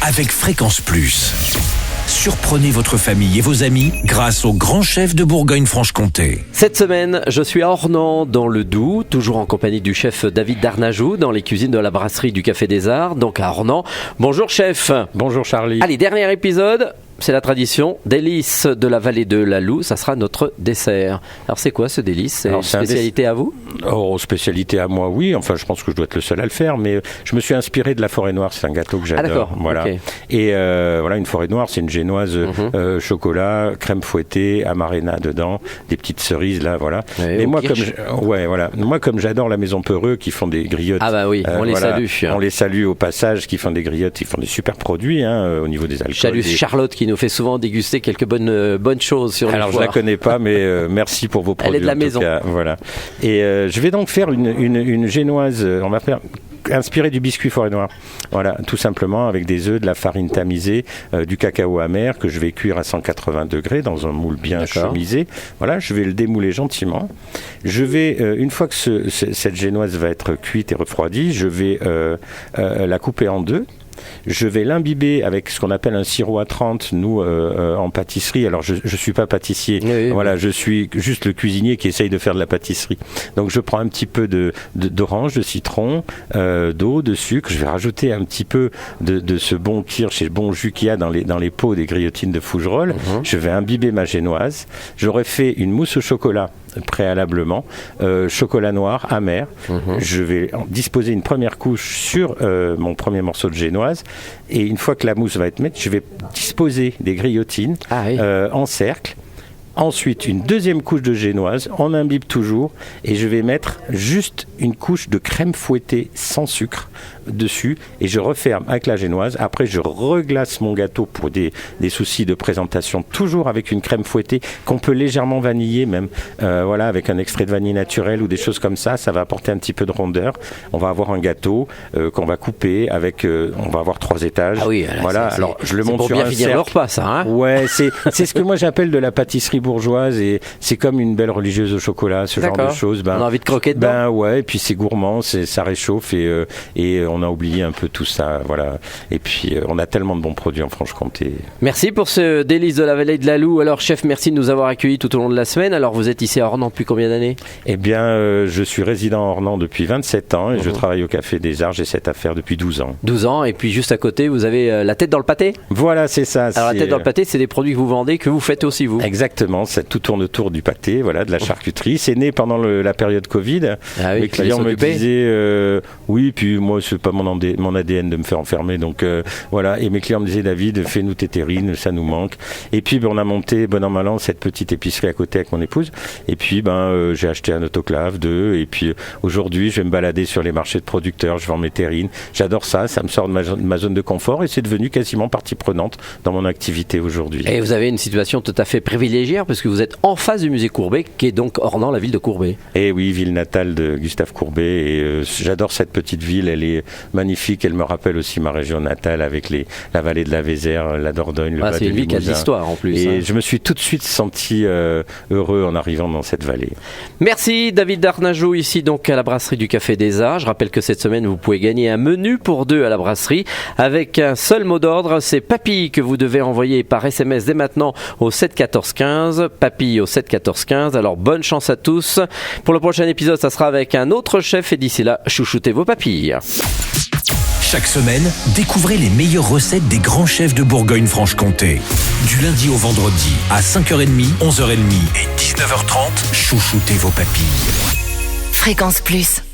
avec Fréquence Plus. Surprenez votre famille et vos amis grâce au grand chef de Bourgogne-Franche-Comté. Cette semaine, je suis à Ornans, dans le Doubs, toujours en compagnie du chef David Darnajou, dans les cuisines de la brasserie du Café des Arts, donc à Ornans. Bonjour chef. Bonjour Charlie. Allez, dernier épisode. C'est la tradition, délice de la vallée de la Loue, ça sera notre dessert. Alors c'est quoi ce délice? C'est une spécialité à vous? Oh, spécialité à moi, oui. Enfin, je pense que je dois être le seul à le faire, mais je me suis inspiré de la forêt noire. C'est un gâteau que j'adore. Ah d'accord, voilà. Okay. Et voilà, une forêt noire, c'est une génoise chocolat, crème fouettée, amarena dedans, des petites cerises là, voilà. Et moi, comme j'adore la Maison Peureux qui font des griottes. Ah bah oui, on les salue. On les salue au passage, qui font des griottes, ils font des super produits au niveau des alcools. Salut Charlotte qui nous fait souvent déguster quelques bonnes choses sur le foire. Alors je la connais pas, mais merci pour vos produits. Elle est de la maison. Cas, voilà. Et je vais donc faire une génoise. On va faire inspiré du biscuit forêt noire. Voilà, tout simplement avec des œufs, de la farine tamisée, du cacao amer que je vais cuire à 180 degrés dans un moule bien chamisé. Voilà, je vais le démouler gentiment. Je vais, une fois que cette génoise va être cuite et refroidie, je vais la couper en deux. Je vais l'imbiber avec ce qu'on appelle un sirop à 30, nous, en pâtisserie. Alors, je ne suis pas pâtissier. Oui, voilà, je suis juste le cuisinier qui essaye de faire de la pâtisserie. Donc, je prends un petit peu d'orange, de citron, d'eau, de sucre. Je vais rajouter un petit peu de ce bon kirsch et bon jus qu'il y a dans les pots des griotines de Fougerolles. Je vais imbiber ma génoise. J'aurais fait une mousse au chocolat préalablement, chocolat noir amer. Je vais disposer une première couche sur mon premier morceau de génoise, et une fois que la mousse va être faite, je vais disposer des griotines en cercle. Ensuite, une deuxième couche de génoise, on imbibe toujours, et je vais mettre juste une couche de crème fouettée sans sucre dessus, et je referme avec la génoise. Après, je reglace mon gâteau pour des soucis de présentation, toujours avec une crème fouettée qu'on peut légèrement vaniller même, voilà, avec un extrait de vanille naturel ou des choses comme ça. Ça va apporter un petit peu de rondeur. On va avoir un gâteau qu'on va couper avec, on va avoir 3 étages. Ah oui, voilà. Alors, je le monte sur un cercle. C'est pour bien finir le repas, ça, hein? Ouais, c'est ce que moi j'appelle de la pâtisserie bourgeoise, et c'est comme une belle religieuse au chocolat, ce genre de choses. On a envie de croquer dedans. Ben ouais, et puis c'est gourmand, ça réchauffe, et on a oublié un peu tout ça, voilà. Et puis on a tellement de bons produits en Franche-Comté. Merci pour ce délice de la vallée de la Loue. Alors chef, merci de nous avoir accueillis tout au long de la semaine. Alors vous êtes ici à Ornans depuis combien d'années? Eh bien, je suis résident à Ornans depuis 27 ans, et je travaille au Café des Arts. J'ai cette affaire depuis 12 ans. 12 ans, et puis juste à côté, vous avez la tête dans le pâté? Voilà, c'est ça. Alors la tête dans le pâté, c'est des produits que vous vendez, que vous faites aussi vous? Exactement, tout tourne autour du pâté, voilà, de la charcuterie. C'est né pendant la période Covid. Mes clients me disaient, oui, puis moi, c'est pas mon ADN de me faire enfermer, donc voilà. Et mes clients me disaient, David, fais-nous tes terrines, ça nous manque. Et puis, on a monté, bon an, mal an, cette petite épicerie à côté avec mon épouse. Et puis, j'ai acheté un autoclave, 2. Et puis, aujourd'hui, je vais me balader sur les marchés de producteurs, je vends mes terrines. J'adore ça, ça me sort de ma zone de confort, et c'est devenu quasiment partie prenante dans mon activité aujourd'hui. Et vous avez une situation tout à fait privilégiée, parce que vous êtes en face du musée Courbet, qui est donc Ornans, la ville de Courbet. Et oui, ville natale de Gustave Courbet, et j'adore cette petite ville, elle est magnifique, elle me rappelle aussi ma région natale avec la vallée de la Vézère, la Dordogne, le Bas des Limousin. C'est une ville qui a de l'histoire en plus. Et je me suis tout de suite senti heureux en arrivant dans cette vallée. Merci David Darnajou, ici donc à la brasserie du Café des Arts. Je rappelle que cette semaine vous pouvez gagner un menu pour 2 à la brasserie avec un seul mot d'ordre, c'est papille, que vous devez envoyer par SMS dès maintenant au 7 14 15, papille au 7 14 15. Alors bonne chance à tous. Pour le prochain épisode, ça sera avec un autre chef, et d'ici là, chouchoutez vos papilles. Chaque semaine, découvrez les meilleures recettes des grands chefs de Bourgogne-Franche-Comté. Du lundi au vendredi, à 5h30, 11h30 et 19h30, chouchoutez vos papilles. Fréquence Plus.